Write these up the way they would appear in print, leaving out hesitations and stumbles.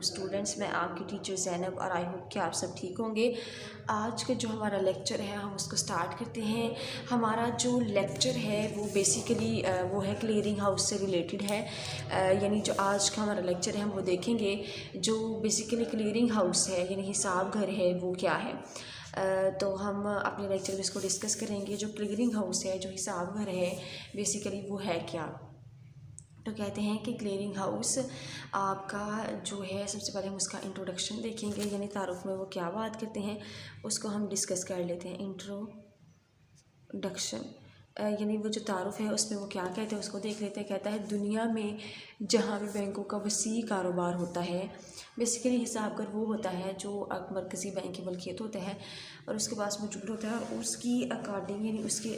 علیکم اسٹوڈنٹس، میں آپ کی ٹیچر زینب اور آئی ہوپ کہ آپ سب ٹھیک ہوں گے۔ آج کا جو ہمارا لیکچر ہے ہم اس کو سٹارٹ کرتے ہیں۔ ہمارا جو لیکچر ہے وہ بیسیکلی وہ ہے کلیئرنگ ہاؤس سے ریلیٹڈ ہے، یعنی جو آج کا ہمارا لیکچر ہے ہم وہ دیکھیں گے۔ جو بیسیکلی کلیئرنگ ہاؤس ہے یعنی حساب گھر ہے وہ کیا ہے، تو ہم اپنے لیکچر میں اس کو ڈسکس کریں گے۔ جو کلیئرنگ ہاؤس ہے، جو حساب گھر ہے، بیسیکلی وہ ہے کیا۔ تو کہتے ہیں کہ کلیئرنگ ہاؤس آپ کا جو ہے، سب سے پہلے ہم اس کا انٹروڈکشن دیکھیں گے، یعنی تعارف میں وہ کیا بات کرتے ہیں اس کو ہم ڈسکس کر لیتے ہیں۔ انٹروڈکشن یعنی وہ جو تعارف ہے اس میں وہ کیا کہتے ہیں اس کو دیکھ لیتے ہیں۔ کہتا ہے دنیا میں جہاں بھی بینکوں کا وسیع کاروبار ہوتا ہے، بیسیکلی حساب گھر وہ ہوتا ہے جو مرکزی بینک کی ملکیت ہوتا ہے اور اس کے پاس موجود ہوتا ہے، اور اس کی اکارڈنگ یعنی اس کے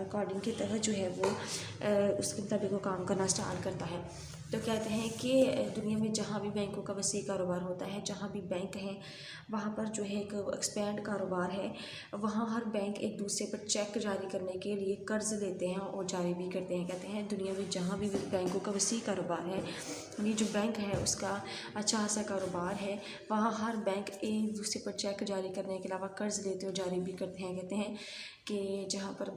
اکارڈنگ کے تحت جو ہے وہ اس کے مطابق وہ کام کرنا سٹارٹ کرتا ہے۔ تو کہتے ہیں کہ دنیا میں جہاں بھی بینکوں کا وسیع کاروبار ہوتا ہے، جہاں بھی بینک ہیں وہاں پر جو ہے ایک ایکسپینڈ کاروبار ہے، وہاں ہر بینک ایک دوسرے پر چیک جاری کرنے کے لیے قرض لیتے ہیں اور جاری بھی کرتے ہیں۔ کہتے ہیں دنیا میں جہاں بھی بینکوں کا وسیع کاروبار ہے، یعنی جو بینک ہے اس کا اچھا خاصا کاروبار ہے، وہاں ہر بینک ایک دوسرے پر چیک جاری کرنے کے علاوہ قرض لیتے اور جاری بھی کرتے ہیں۔ کہتے ہیں کہ جہاں پر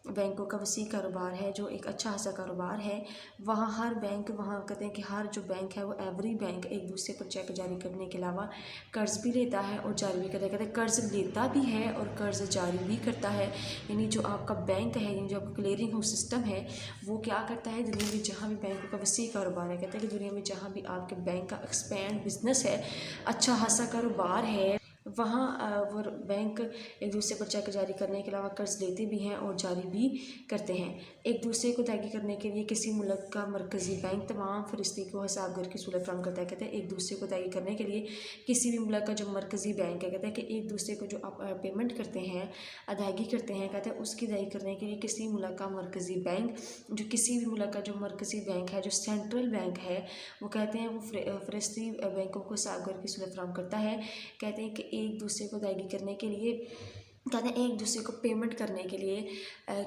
بینکوں کا وسیع کاروبار ہے، جو ایک اچھا خاصا کاروبار ہے، وہاں ہر بینک وہاں کہتے ہیں کہ ہر جو بینک ہے وہ ایوری بینک ایک دوسرے پر چیک جاری کرنے کے علاوہ قرض بھی لیتا ہے اور جاری بھی کرتا ہے۔ کہتے ہیں قرض لیتا بھی ہے اور قرض جاری بھی کرتا ہے، یعنی جو آپ کا بینک ہے، یعنی جو آپ کا کلیئرنگ ہاؤس سسٹم ہے وہ کیا کرتا ہے دنیا میں جہاں بھی بینکوں کا وسیع کاروبار ہے۔ کہتے ہیں کہ دنیا میں جہاں بھی آپ کے بینک کا ایکسپینڈ بزنس ہے، اچھا خاصا کاروبار ہے، وہاں وہ بینک ایک دوسرے پر چیک جاری کرنے کے علاوہ قرض لیتے بھی ہیں اور جاری بھی کرتے ہیں۔ ایک دوسرے کو ادائیگی کرنے کے لیے کسی ملک کا مرکزی بینک تمام فہرستی کو حساب گھر کی صورت فراہم کرتا ہے۔ کہتے ہیں ایک دوسرے کو ادائیگی کرنے کے لیے کسی بھی ملک کا جو مرکزی بینک ہے، کہتے ہیں کہ ایک دوسرے کو جو آپ پیمنٹ کرتے ہیں، ادائیگی کرتے ہیں، کہتے ہیں اس کی ادائیگی کرنے کے لیے کسی ملک کا مرکزی بینک، جو کسی بھی ملک کا جو مرکزی بینک ہے، جو سینٹرل بینک ہے، وہ کہتے ہیں وہ فہرستی بینکوں کو حساب گھر کی صورت فراہم کرتا ہے۔ کہتے ہیں کہ ایک دوسرے کو ادائیگی کرنے کے لیے، کہتے ہیں ایک دوسرے کو پیمنٹ کرنے کے لیے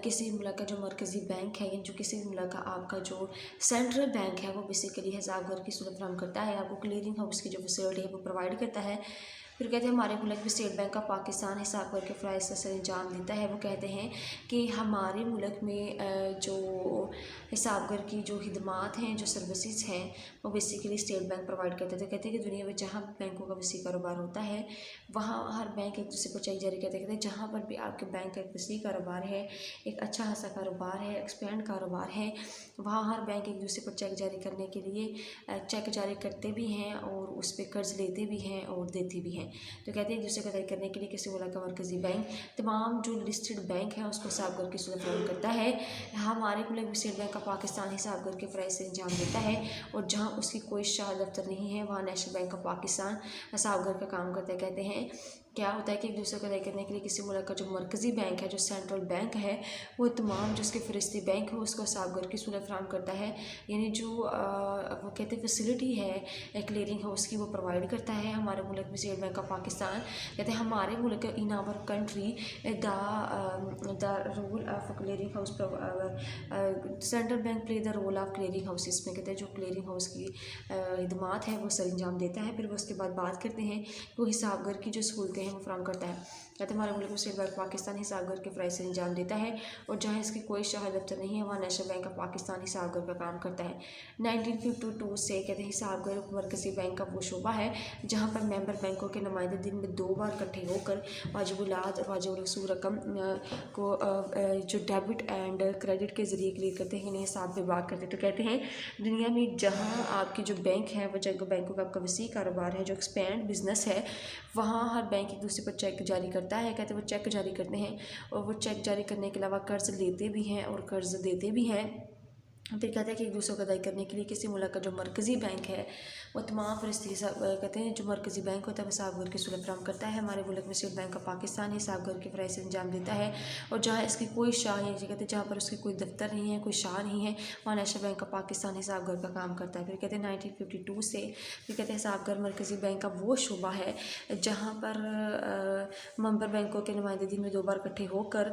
کسی ملک کا جو مرکزی بینک ہے، یعنی جو کسی بھی ملک کا آپ کا جو سینٹرل بینک ہے وہ بیسیکلی حساب گھر کی صورت فراہم کرتا ہے، آپ کو کلیئرنگ ہاؤس کی جو فیسلٹی ہے وہ پرووائڈ کرتا ہے۔ پھر کہتے ہیں ہمارے ملک میں اسٹیٹ بینک آف پاکستان حساب گھر کے فرائض کا سر انجام دیتا ہے۔ وہ کہتے ہیں کہ ہمارے ملک میں جو حساب گھر کی جو خدمات ہیں، جو سروسز ہیں، وہ بیسیکلی اسٹیٹ بینک پرووائڈ کرتے تھے۔ کہتے ہیں کہ دنیا میں جہاں بینکوں کا وسیع کاروبار ہوتا ہے وہاں ہر بینک ایک دوسرے پر چیک جاری کرتے ہیں۔ کہتے ہیں جہاں پر بھی آپ کے بینک کا ایک وسیع کاروبار ہے، ایک اچھا خاصا کاروبار ہے، ایکسپینڈ کاروبار ہے، وہاں ہر بینک ایک دوسرے پر چیک جاری کرنے کے لیے چیک جاری کرتے بھی ہیں اور اس پہ قرض لیتے بھی ہیں اور دیتے بھی ہیں۔ تو کہتے ہیں ایک دوسرے کو ادائیگی کرنے کے لیے کسی ملک کا مرکزی بینک تمام جو لسٹڈ بینک ہیں اس کو حساب گھر کی صورت فراہم کرتا ہے۔ ہمارے ملک میں اسٹیٹ بینک آف پاکستان حساب گھر کے فرائض سے انجام دیتا ہے، اور جہاں اس کی کوئی شاخ دفتر نہیں ہے وہاں نیشنل بینک آف پاکستان حساب گھر کا کام کرتا ہے۔ کہتے ہیں کیا ہوتا ہے کہ ایک دوسرے کو ادائیگی کرنے کے لیے کسی ملک کا جو مرکزی بینک ہے، جو سینٹرل بینک ہے، وہ تمام جو اس کے فہرستی بینک ہے اس کو حساب گھر کی صورت فراہم کرتا ہے، یعنی جو وہ کہتے ہیں فیسلٹی ہے کلیئرنگ ہاؤس کی وہ پرووائڈ کرتا ہے ہمارے ملک میں اسٹیٹ بینک آف پاکستان۔ کہتے ہیں ہمارے ملک in our country the role of clearing house, central bank play the role of clearing house, اس میں کہتے ہیں جو کلیئرنگ ہاؤس کی خدمات ہیں وہ سر انجام دیتا ہے۔ پھر وہ اس کے بعد بات کرتے ہیں کہ وہ حساب گھر کی جو سہولتیں ہیں وہ فراہم کرتا ہے۔ کہتے ہیں ہمارے ملک میں اسٹیٹ بینک پاکستان حساب گھر کے فرائض سے انجام دیتا ہے، اور جہاں اس کی کوئی شاخ دفتر نہیں ہے وہاں نیشنل بینک آف پاکستان حساب گھر کا کام کرتا ہے۔ 1952 سے کہتے ہیں حساب گھر مرکزی بینک کا وہ شعبہ ہے جہاں پر ممبر بینکوں کے نمائندے دن میں 2 بار اکٹھے ہو کر واجب العاد اور واجب الرسوخ رقم کو جو ڈیبٹ اینڈ کریڈٹ کے ذریعے کلیئر کرتے ہیں، انہیں حساب میں بات کرتے ہیں۔ تو کہتے ہیں دنیا میں جہاں آپ کی جو بینک ہیں، وہ بینکوں کا آپ کا وسیع کاروبار ہے، جو ایکسپینڈ بزنس ہے، وہاں ہر بینک ایک دوسرے پر چیک جاری کرتا ہے۔ کہتے ہیں وہ چیک جاری کرتے ہیں اور وہ چیک جاری کرنے کے علاوہ قرض لیتے بھی ہیں اور قرض دیتے بھی ہیں۔ پھر کہتے ہیں کہ ایک دوسرے کو ادائیگی کرنے کے لیے کسی ملک کا جو مرکزی بینک ہے وہ تمام فہرستی کہتے ہیں جو مرکزی بینک ہوتا ہے وہ حساب گھر کی صورت فراہم کرتا ہے۔ ہمارے ملک میں اسٹیٹ بینک آف پاکستان حساب گھر کے فرائض سے انجام دیتا ہے، اور جہاں اس کی کوئی شاخ ہے، کہتے ہیں جہاں پر اس کی کوئی دفتر نہیں ہے، کوئی شاخ نہیں ہے، وہاں نیشنل بینک آف پاکستان حساب گھر کا کام کرتا ہے۔ پھر کہتے ہیں 1952 سے پھر کہتے ہیں حساب گھر مرکزی بینک کا وہ شعبہ ہے جہاں پر ممبر بینکوں کے نمائندے دن میں 2 بار اکٹھے ہو کر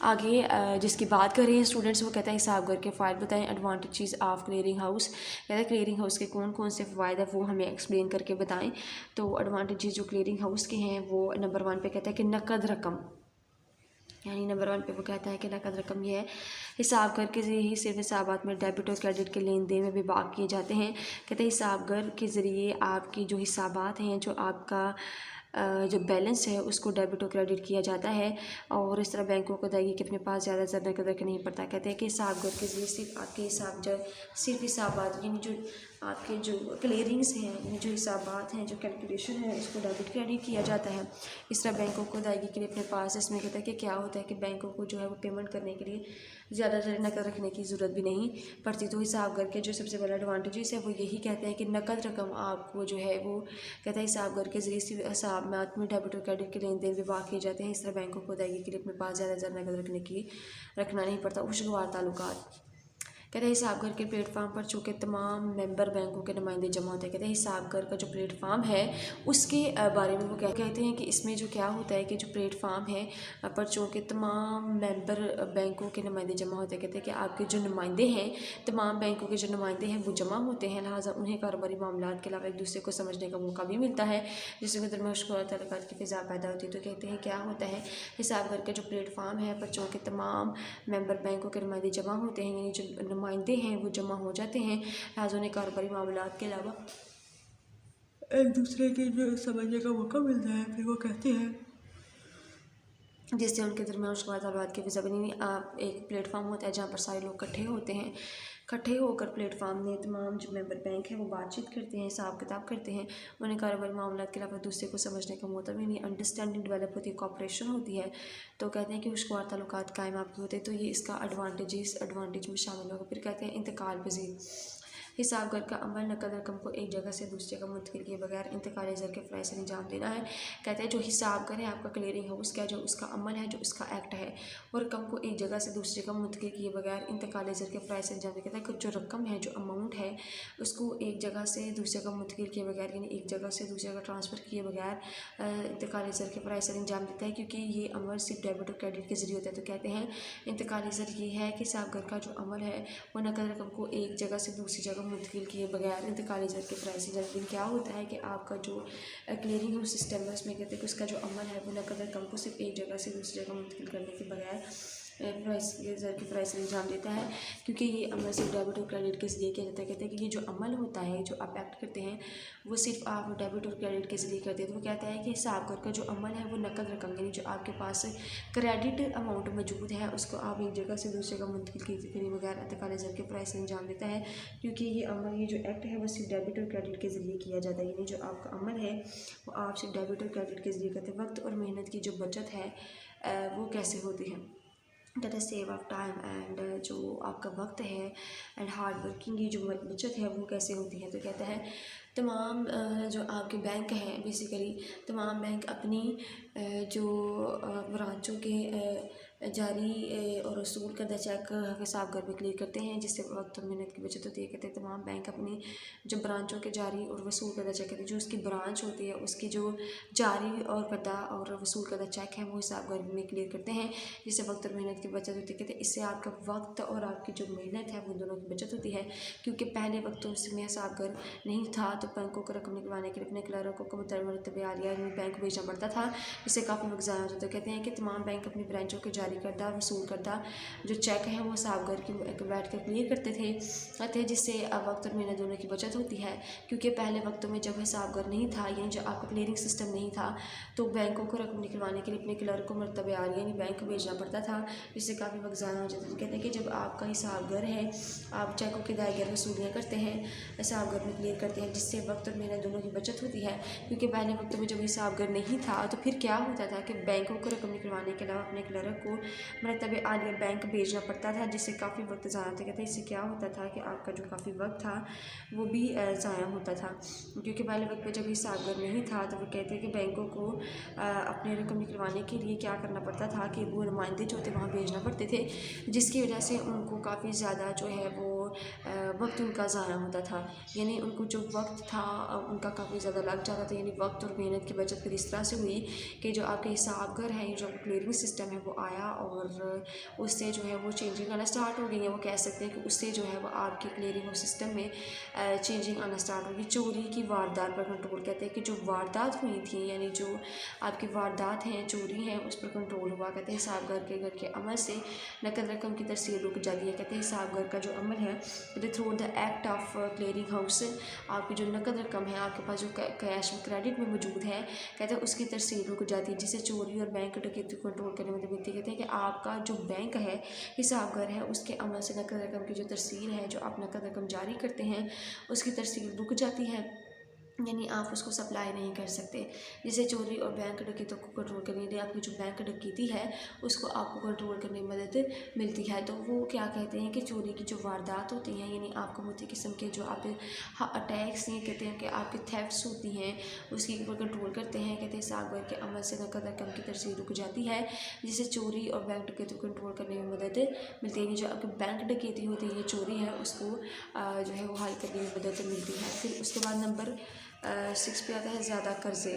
آگے جس کی بات کر رہے ہیں اسٹوڈنٹس، وہ کہتا ہے حساب گھر کے فوائد بتائیں، ایڈوانٹیجز آف کلیئرنگ ہاؤس، کہتا ہے کلیئرنگ ہاؤس کے کون کون سے فوائد ہیں وہ ہمیں ایکسپلین کر کے بتائیں۔ تو ایڈوانٹیجز جو کلیئرنگ ہاؤس کے ہیں وہ نمبر 1 پہ کہتا ہے کہ نقد رقم، یعنی نمبر 1 پہ وہ کہتا ہے کہ نقد رقم یہ ہے حساب گھر کے ذریعے ہی صرف حسابات میں ڈیبٹ اور کریڈٹ کے لین دین میں بھی باغ کیے جاتے ہیں۔ کہتے ہیں حساب گھر کے ذریعے آپ کی جو حسابات ہیں، جو آپ کا جو بیلنس ہے اس کو ڈیبٹ اور کریڈٹ کیا جاتا ہے، اور اس طرح بینکوں کو ادائیگی کے اپنے پاس زیادہ زر نقد رکھ نہیں پڑتا۔ کہتے ہیں کہ حساب گھر کے ذریعے صرف آپ کے حساب صرف حسابات، یعنی جو آپ کے جو کلیئرنگس ہیں، یعنی جو حسابات ہیں، جو کیلکولیشن ہے، اس کو ڈیبٹ کریڈٹ کیا جاتا ہے۔ اس طرح بینکوں کو ادائیگی کے لیے اپنے پاس، اس میں کہتا ہے کہ کیا ہوتا ہے کہ بینکوں کو جو ہے وہ پیمنٹ کرنے کے لیے زیادہ زر نقد رکھنے کی ضرورت بھی نہیں پڑتی۔ تو حساب گھر کے جو سب سے بڑا ایڈوانٹیجز ہے وہ یہی کہتے ہیں کہ نقد رقم آپ کو جو ہے وہ کہتا ہے حساب گھر کے ذریعے صرف حسابات میں ڈیبٹ اور کریڈٹ کے لین دین بھی باغ کیے جاتے ہیں۔ اس طرح بینکوں کو ادائیگی کے لیے اپنے پاس زیادہ زر نقد رکھنا نہیں پڑتا۔ خوشگوار تعلقات، کہتے ہیں حساب گھر کے پلیٹ فارم پر چونکہ تمام ممبر بینکوں کے نمائندے جمع ہوتے ہیں۔ کہتے ہیں حساب گھر کا جو پلیٹ فارم ہے اس کے بارے میں وہ کہتے ہیں کہ اس میں جو کیا ہوتا ہے کہ جو پلیٹ فارم ہے پر چونکہ تمام ممبر بینکوں کے نمائندے جمع ہوتے ہیں، کہتے ہیں کہ آپ کے جو نمائندے ہیں، تمام بینکوں کے جو نمائندے ہیں وہ جمع ہوتے ہیں، لہٰذا انہیں کاروباری معاملات کے علاوہ ایک دوسرے کو سمجھنے کا موقع بھی ملتا ہے، جس کے درمیان خوشگوار تعلقات کی فضا پیدا ہوتی ہے۔ تو کہتے ہیں کیا ہوتا ہے حساب گھر کا جو پلیٹ فارم ہے پر چونکہ تمام ممبر بینکوں کے نمائندے جمع ہوتے ہیں، یعنی جو نمائندے ہیں وہ جمع ہو جاتے ہیں، لہٰذا انہیں کاروباری معاملات کے علاوہ ایک دوسرے کے جو سمجھنے کا موقع ملتا ہے۔ پھر وہ کہتے ہیں جس سے ان کے درمیان خوشگوار تعلقات کی فضا بنی، آپ ایک پلیٹ فارم ہوتا ہے جہاں پر سارے لوگ اکٹھے ہوتے ہیں، اکٹھے ہو کر پلیٹ فارم میں تمام جو ممبر بینک ہیں وہ بات چیت کرتے ہیں، حساب کتاب کرتے ہیں، انہیں کاروباری معاملات کے علاوہ دوسرے کو سمجھنے کا موقع بھی نہیں، انڈرسٹینڈنگ ڈیولپ ہوتی ہے، کوآپریشن ہوتی ہے۔ تو کہتے ہیں کہ خوشگوار تعلقات قائم آپ کے ہوتے ہیں۔ تو یہ اس کا ایڈوانٹیج میں شامل ہوگا۔ پھر کہتے ہیں انتقال پذیر، حساب گھر کا عمل نقد رقم کو ایک جگہ سے دوسری جگہ منتقل کیے بغیر انتقالی زر کے فرائض سے انجام دینا ہے۔ کہتے ہیں جو حساب گھر ہے آپ کا کلیئرنگ ہاؤس کا، جو اس کا عمل ہے، جو اس کا ایکٹ ہے، وہ رقم کو ایک جگہ سے دوسری جگہ منتقل کیے بغیر انتقالی زر کے فرائض سے انجام دینا۔ کہتا ہے کہ جو رقم ہے، جو اماؤنٹ ہے، اس کو ایک جگہ سے دوسری جگہ منتقل کیے بغیر، یعنی ایک جگہ سے دوسری جگہ ٹرانسفر کیے بغیر انتقالی زر کے فرائض سے انجام دیتا ہے، کیونکہ یہ عمل صرف ڈیبٹ اور کریڈٹ کے ذریعے ہوتا ہے۔ تو کہتے ہیں انتقالی زر یہ ہے کہ حساب گھر کا جو عمل ہے وہ نقد رقم کو ایک جگہ سے دوسری جگہ منتقل کیے بغیر انتقالی زر کے فرائض سے انجام۔ کیا ہوتا ہے کہ آپ کا جو کلیئرنگ ہاؤس سسٹم ہے اس میں کہتے ہیں کہ اس کا جو عمل ہے وہ نقد رقم کو صرف ایک جگہ سے دوسری جگہ منتقل کرنے کے بغیر زر کے فرائض سے انجام دیتا ہے، کیونکہ یہ عمل صرف ڈیبٹ اور کریڈٹ کے ذریعے کیا جاتا ہے۔ کہتے ہیں کہ یہ جو عمل ہوتا ہے، جو آپ ایکٹ کرتے ہیں، وہ صرف آپ ڈیبٹ اور کریڈٹ کے ذریعے کرتے ہیں۔ تو وہ کہتا ہے کہ حساب گھر کا جو عمل ہے وہ نقد رقم، یعنی جو آپ کے پاس کریڈٹ اماؤنٹ موجود ہے اس کو آپ ایک جگہ سے دوسری جگہ منتقل کیے بغیر انتقالی زر کے فرائض سے انجام دیتا ہے، کیونکہ یہ عمل، یہ جو ایکٹ ہے وہ صرف ڈیبٹ اور کریڈٹ کے ذریعے کیا جاتا ہے، یعنی جو آپ کا عمل ہے وہ آپ صرف ڈیبٹ اور کریڈٹ کے ذریعے کرتے ہیں۔ وقت اور محنت کی جو بچت ہے وہ کیسے ہوتی ہے؟ کہتا ہے سیو آف ٹائم اینڈ، جو آپ کا وقت ہے اینڈ ہارڈ ورکنگ کی جو بچت ہے وہ کیسے ہوتی ہے؟ تو کہتا ہے تمام جو آپ کے بینک ہیں، بیسیکلی تمام بینک اپنی جو برانچوں کے جاری اور وصول کردہ چیک حساب گھر میں کلیئر کرتے ہیں، جس سے وقت اور محنت کی بچت ہوتی ہے۔ کہتے ہیں تمام بینک اپنی جو برانچوں کے جاری اور وصول کردہ چیک کرتے ہیں، جو اس کی برانچ ہوتی ہے اس کی جو جاری اور کردہ اور وصول کردہ چیک ہیں وہ حساب گھر میں کلیئر کرتے ہیں، جس سے وقت اور محنت کی بچت ہوتی ہے۔ کہتے ہیں اس سے آپ کا وقت اور آپ کی جو محنت ہے وہ دونوں کی بچت ہوتی ہے، کیونکہ پہلے وقتوں میں حساب گھر نہیں تھا تو بینکوں کو رقم نکلوانے کے لیے اپنے کلرکوں کو مرتب عالیہ میں بینک بھیجنا پڑتا تھا، جس سے کافی وقت ضائع ہوتا ہے۔ کہتے ہیں کہ تمام بینک اپنی برانچوں کے جاری کردہ وصول کردہ جو چیک ہیں وہ حساب گھر کی بیٹھ کر کلیئر کرتے تھے، جس سے وقت اور محنت دونوں کی بچت ہوتی ہے، کیونکہ پہلے وقتوں میں جب حساب گھر نہیں تھا، یعنی جب آپ کا کلیئرنگ سسٹم نہیں تھا، تو بینکوں کو رقم نکلوانے کے لیے اپنے کلرک کو مرتب عالیہ یعنی بینک بھیجنا پڑتا تھا، جس سے کافی وقت ضائع ہو جاتا ہے۔ کہتے ہیں کہ جب آپ کا حساب گھر ہے، آپ چیکوں کی ادائیگی اور وصولیاں کرتے ہیں، حساب گھر میں کلیئر کرتے ہیں، جس سے وقت اور محنت دونوں کی بچت ہوتی ہے، کیونکہ پہلے وقتوں میں جب حساب گھر نہیں تھا تو پھر کیا ہوتا تھا کہ بینکوں کو رقم نکلوانے کے علاوہ اپنے کلرک کو مرتب عالیہ بینک بھیجنا پڑتا تھا، جس سے کافی وقت ضائع ہوتا ہے۔ کہتے ہیں اس سے کیا ہوتا تھا کہ آپ کا جو کافی وقت تھا وہ بھی ضائع ہوتا تھا، کیونکہ پہلے وقت میں جب حساب گھر نہیں تھا تو وہ کہتے ہیں کہ بینکوں کو اپنے رقم نکلوانے کے لیے کیا کرنا پڑتا تھا کہ وہ نمائندے جو تھے وہاں بھیجنا پڑتے تھے، جس کی وجہ سے ان کو کافی زیادہ جو ہے وہ وقت ان کا ضائع ہوتا تھا، یعنی ان کو جو وقت تھا ان کا کافی زیادہ لگ جاتا تھا، یعنی وقت اور محنت کی بچت پھر اس طرح سے ہوئی کہ جو آپ کے حساب گھر ہے، جو کلیئرنگ سسٹم ہے وہ آیا اور اس سے جو ہے وہ چینجنگ آنا اسٹارٹ ہو گئی ہے۔ وہ کہہ سکتے ہیں کہ اس سے جو ہے وہ آپ کے کلیئرنگ سسٹم میں چینجنگ آنا اسٹارٹ ہوگی۔ چوری کی واردات پر کنٹرول، کہتے ہیں کہ جو واردات ہوئی تھیں، یعنی جو آپ کی واردات ہیں، چوری ہیں، اس پر کنٹرول ہوا۔ کہتے ہیں حساب گھر کے عمل سے نقد رقم کی ترسیل رک جاتی ہے۔ کہتے ہیں حساب گھر کا جو عمل ہے، through the act of clearing house, آپ کی جو نقد رقم ہے، آپ کے پاس جو کیش کریڈٹ میں موجود ہے، کہتے ہیں اس کی ترسیل رک جاتی ہے، جسے چوری اور بینک ڈکیتی کو کنٹرول کرنے میں مدد ملتی ہے۔ کہتے ہیں کہ آپ کا جو بینک ہے، حساب گھر ہے، اس کے عمل سے نقد رقم کی جو ترسیل ہے، جو آپ نقد رقم جاری کرتے ہیں، اس کی ترسیل رک جاتی ہے، یعنی آپ اس کو سپلائی نہیں کر سکتے، جسے چوری اور بینک ڈکیتوں کو کنٹرول کرنے کے لیے آپ کی جو بینک ڈکیتی ہے اس کو آپ کو کنٹرول کرنے میں مدد ملتی ہے۔ تو وہ کیا کہتے ہیں کہ چوری کی جو واردات ہوتی ہیں، یعنی آپ کو مختلف قسم کے جو آپ اٹیکس ہیں، کہتے ہیں کہ آپ کی تھیفٹس ہوتی ہیں، اس کی اوپر کنٹرول کرتے ہیں۔ کہتے ہیں حساب گھر کے عمل سے نقد رقم کی ترسیل رک جاتی ہے، جسے چوری اور بینک ڈکیتی کو کنٹرول کرنے میں مدد ملتی ہے۔ جو آپ کی بینک ڈکیتی ہوتی ہے، یہ چوری ہے، اس کو جو ہے وہ حل کرنے میں مدد ملتی ہے۔ پھر اس کے بعد نمبر 6 پہ آتا ہے زیادہ قرضے۔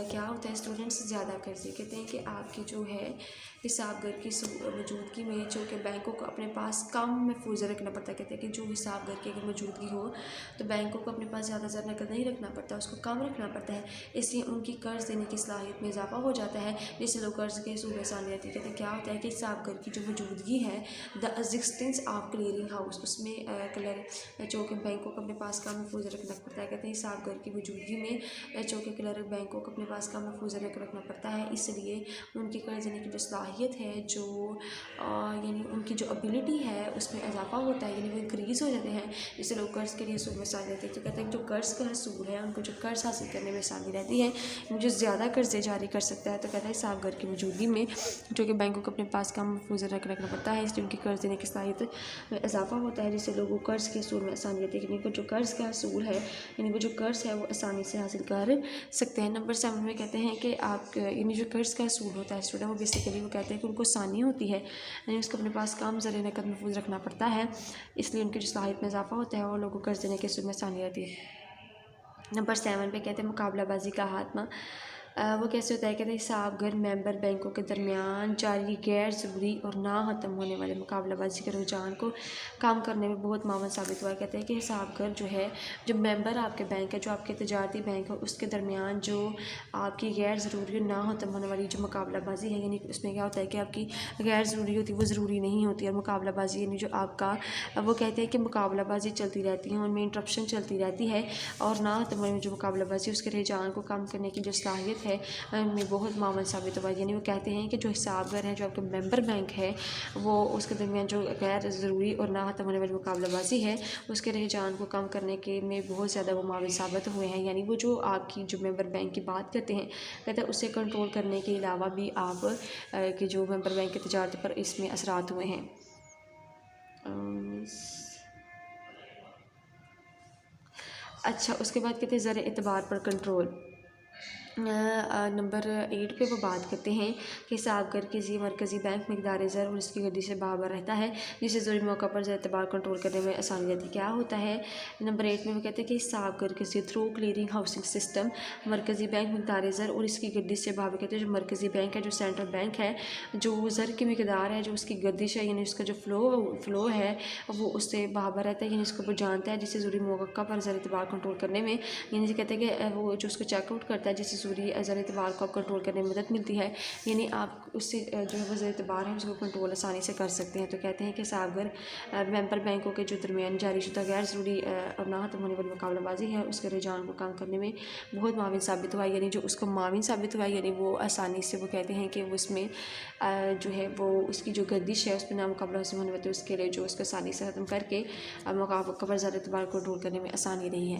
کیا ہوتا ہے اسٹوڈنٹس؟ زیادہ قرضے کہتے ہیں کہ آپ کی جو ہے حساب گھر کی موجودگی میں جو کہ بینکوں کو اپنے پاس کم محفوظ رکھنا پڑتا ہے۔ کہتے ہیں کہ جو حساب گھر کی اگر موجودگی ہو تو بینکوں کو اپنے پاس زیادہ نقد نہیں رکھنا پڑتا، اس کو کم رکھنا پڑتا ہے، اس لیے ان کی قرض دینے کی صلاحیت میں اضافہ ہو جاتا ہے، جس سے لوگ قرض کے حصول میں آسانی رہتی ہے۔ کہتے ہیں کیا ہوتا ہے کہ حساب گھر کی جو موجودگی ہے، دا ایگزسٹنس آف کلیئرنگ ہاؤس، اس میں جو کہ بینکوں کو اپنے پاس کم محفوظ رکھنا پڑتا ہے۔ کہتے ہیں حساب گھر کی موجودگی میں جو کہ کلرک بینکوں کو اپنے پاس کم محفوظ رکھنا پڑتا ہے، اس لیے ان کی قرض دینے کی جو صلاحیت ہے، جو یعنی ان کی جو ابیلٹی ہے اس میں اضافہ ہوتا ہے، یعنی وہ انکریز ہو جاتے ہیں، جس سے لوگ قرض کے لیے حصول میں آسانی رہتی ہے۔ تو کہتے ہیں کہ جو قرض کا حصول ہے، ان کو جو قرض حاصل کرنے میں آسانی رہتی ہے، جو زیادہ قرضے جاری کر سکتا ہے۔ تو کہتا ہے حساب گھر کی موجودگی میں جو کہ بینکوں کو اپنے پاس کم محفوظ رکھنا پڑتا ہے، اس لیے ان کی قرض دینے کی صلاحیت میں اضافہ ہوتا ہے، جس سے لوگوں کو قرض کے حصول میں آسانی رہتی ہے، یعنی جو قرض کا حصول ہے، یعنی وہ جو قرض ہے وہ آسانی سے حاصل کر سکتے ہیں۔ نمبر 7 میں کہتے ہیں کہ آپ یعنی جو قرض کا حصول ہوتا ہے اسٹوڈنٹ، وہ بیسیکلی وہ کہتے ہیں کہ ان کو آسانی ہوتی ہے، یعنی اس کو اپنے پاس کم زر نقد محفوظ رکھنا پڑتا ہے، اس لیے ان کی جو صلاحیت میں اضافہ ہوتا ہے اور لوگوں کو قرض دینے کے حصول میں آسانی رہتی ہے۔ نمبر 7 پہ کہتے ہیں مقابلہ بازی کا خاتمہ۔ وہ کیسے ہوتا ہے؟ کہتے ہیں حساب گھر ممبر بینکوں کے درمیان جاری غیر ضروری اور نہ ختم ہونے والے مقابلہ بازی کے رجحان کو کام کرنے میں بہت معاون ثابت ہوا ہے۔ کہتے ہیں کہ حساب گھر جو ہے، جو ممبر آپ کے بینک ہے، جو آپ کے تجارتی بینک ہے، اس کے درمیان جو آپ کی غیر ضروری اور نہ ختم ہونے والی جو مقابلہ بازی ہے، یعنی اس میں کیا ہوتا ہے کہ آپ کی غیر ضروری ہوتی ہے وہ ضروری نہیں ہوتی، اور مقابلہ بازی یعنی جو آپ کا وہ کہتے ہیں کہ مقابلہ بازی چلتی رہتی ہے، ان میں انٹرپشن چلتی رہتی ہے، اور نہ ختم ہونے میں جو مقابلہ بازی اس کے رجحان کو کم کرنے کی جو صلاحیت ہے ان میں بہت معاون ثابت ہوا ہے۔ یعنی وہ کہتے ہیں کہ جو حساب گھر ہے، جو آپ کے ممبر بینک ہے، وہ اس کے درمیان جو غیر ضروری اور نہ ختم ہونے والی مقابلہ بازی ہے اس کے رجحان کو کم کرنے کے میں بہت زیادہ وہ معاون ثابت ہوئے ہیں، یعنی وہ جو آپ کی جو ممبر بینک کی بات کرتے ہیں، کہتے ہیں اسے کنٹرول کرنے کے علاوہ بھی آپ کے جو ممبر بینک کی تجارت پر اس میں اثرات ہوئے ہیں۔ اچھا، اس کے بعد کہتے ہیں زر اعتبار پر کنٹرول۔ نمبر 8 پہ وہ بات کرتے ہیں کہ حساب گھر کے ذریعے مرکزی بینک مقدار زر اور اس کی گردش سے باخبر رہتا ہے، جس سے ضروری موقع پر زر اعتبار کنٹرول کرنے میں آسانی رہتی ہے۔ کیا ہوتا ہے؟ نمبر 8 میں وہ کہتے ہیں کہ حساب گھر کے ذریعے تھرو کلیئرنگ ہاؤسنگ سسٹم مرکزی بینک مقدار زر اور اس کی گردش سے باخبر، کہتے ہیں جو مرکزی بینک ہے، جو سینٹرل بینک ہے، جو زر کی مقدار ہے، جو اس کی گردش ہے، یعنی اس کا جو فلو ہے وہ اس سے باخبر رہتا ہے، یعنی اس کو وہ جانتا ہے، جس سے ضروری موقع پر زر اعتبار کنٹرول کرنے میں، یعنی کہتے ہیں کہ وہ جو اس کو چیک آؤٹ کرتا ہے، جس سے ضروری زر اعتبار کو کنٹرول کرنے میں مدد ملتی ہے، یعنی آپ اس سے جو ہے وہ زر اعتبار ہے اس کو کنٹرول آسانی سے کر سکتے ہیں۔ تو کہتے ہیں کہ حساب گھر ممبر بینکوں کے جو درمیان جاری شدہ غیر ضروری اور نہ ختم ہونے والی مقابلہ بازی ہے اس کے رجحان کو کم کرنے میں بہت معاون ثابت ہوا ہے، یعنی جو اس کو معاون ثابت ہوا ہے، یعنی وہ آسانی سے وہ کہتے ہیں کہ وہ اس میں جو ہے وہ اس کی جو گردش ہے اس پہ نہ مقابلہ حاصل ہونے والی، اس کے لیے جو اس کو آسانی سے ختم کر کے مقابلہ پر زر اعتبار کنٹرول کرنے میں آسانی رہی ہے۔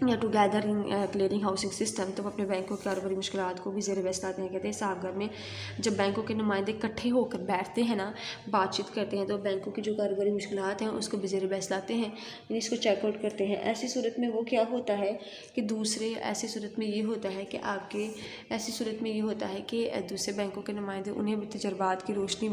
یا together in clearing housing system, تو وہ اپنے بینکوں کی کاروباری مشکلات کو بھی زیر بحث لاتے ہیں۔ کہتے ہیں حساب گھر میں جب بینکوں کے نمائندے اکٹھے ہو کر بیٹھتے ہیں نا، بات چیت کرتے ہیں، تو بینکوں کی جو کاروباری مشکلات ہیں اس کو بھی زیر بحث لاتے ہیں، یعنی اس کو چیک آؤٹ کرتے ہیں۔ ایسی صورت میں وہ کیا ہوتا ہے کہ ایسی صورت میں یہ ہوتا ہے کہ دوسرے بینکوں کے نمائندے انہیں بھی تجربات کی روشنی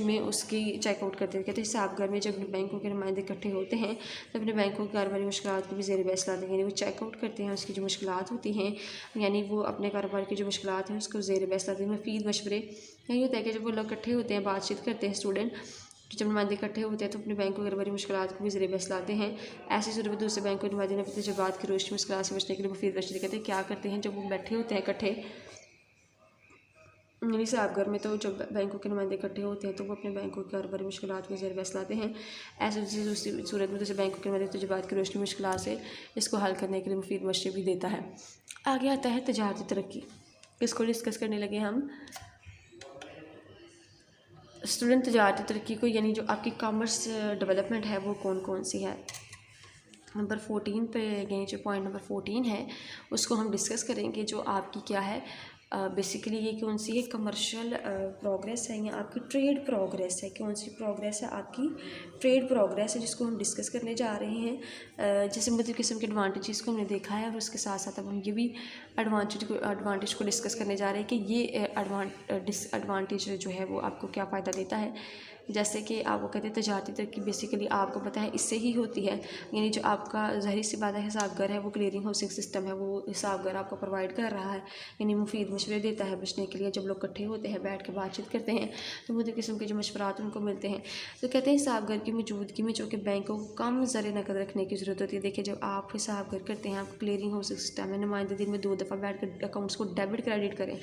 میں اس کی چیک آؤٹ کرتے ہیں۔ کہتے ہیں حساب گھر میں جب بینکوں کے نمائندے اکٹھے ہوتے ہیں تو اپنے بینکوں کی کاروباری مشکلات کو بھی زیر بحث لاتے ہیں، یعنی وہ چیک آؤٹ کرتے ہیں اس کی جو مشکلات ہوتی ہیں، یعنی وہ اپنے کاروبار کی جو مشکلات ہیں اس کو زیر بحث لاتے ہیں۔ مفید مشورے یہی ہوتا ہے کہ جب وہ لوگ اکٹھے ہوتے ہیں، بات چیت کرتے ہیں، اسٹوڈنٹ جب نمائندے اکٹھے ہوتے ہیں تو اپنے بینک کو کاروباری مشکلات کو بھی زیر بحث لاتے ہیں۔ ایسی صورت میں دوسرے بینک کے نمائندے نے اپنے تجربات کی روشنی میں مشکلات سے بچنے کے لیے مفید مشورے کہتے ہیں کیا کرتے ہیں جب وہ بیٹھے ہوتے ہیں اکٹھے، یعنی حساب گھر میں، تو جب بینکوں کے نمائندے اکٹھے ہوتے ہیں تو وہ اپنے بینکوں کی کاروباری مشکلات کو زیر بحث لاتے ہیں۔ ایسی دوسری صورت میں دوسرے بینکوں کے نمائندے تجربات کی روشنی میں مشکلات سے اس کو حل کرنے کے لیے مفید مشورے بھی دیتا ہے۔ آگے آتا ہے تجارتی ترقی، اس کو ڈسکس کرنے لگے ہم اسٹوڈنٹ۔ تجارتی ترقی کو یعنی جو آپ کی کامرس ڈیولپمنٹ ہے وہ کون سی ہے، نمبر 14 پہ، یعنی جو پوائنٹ نمبر 14 ہے اس کو ہم ڈسکس کریں گے۔ جو آپ کی کیا ہے بیسیکلی یہ کون سی ہے، کمرشل پروگریس ہے یا آپ کی ٹریڈ پروگریس ہے، کون سی پروگریس ہے، آپ کی ٹریڈ پروگریس ہے، جس کو ہم ڈسکس کرنے جا رہے ہیں۔ جیسے مختلف قسم کے ایڈوانٹیجز کو ہم نے دیکھا ہے اور اس کے ساتھ ساتھ اب ہم یہ بھی ایڈوانٹیج کو ڈسکس کرنے جا رہے ہیں کہ یہ ڈس ایڈوانٹیج جو ہے وہ آپ کو کیا فائدہ دیتا ہے۔ جیسے کہ آپ کو کہتے ہیں تجارتی ترقی بیسیکلی آپ کو پتہ ہے اس سے ہی ہوتی ہے، یعنی جو آپ کا ظاہر سی بات ہے حساب گھر ہے وہ کلیئرنگ ہاؤسنگ سسٹم ہے، وہ حساب گھر آپ کو پرووائڈ کر رہا ہے، یعنی مفید مشورے دیتا ہے بچنے کے لیے۔ جب لوگ اکٹھے ہوتے ہیں بیٹھ کے بات چیت کرتے ہیں تو مختلف قسم کے جو مشورات ان کو ملتے ہیں۔ تو کہتے ہیں حساب گھر کی موجودگی میں جو کہ بینکوں کو کم زر نقد رکھنے کی ضرورت ہوتی ہے۔ دیکھیں جب آپ حساب گھر کرتے ہیں، آپ کو کلیئرنگ ہاؤسنگ سسٹم ہے، نمائندے دن میں 2 دفعہ بیٹھ کر اکاؤنٹس کو ڈیبٹ کریڈٹ کریں۔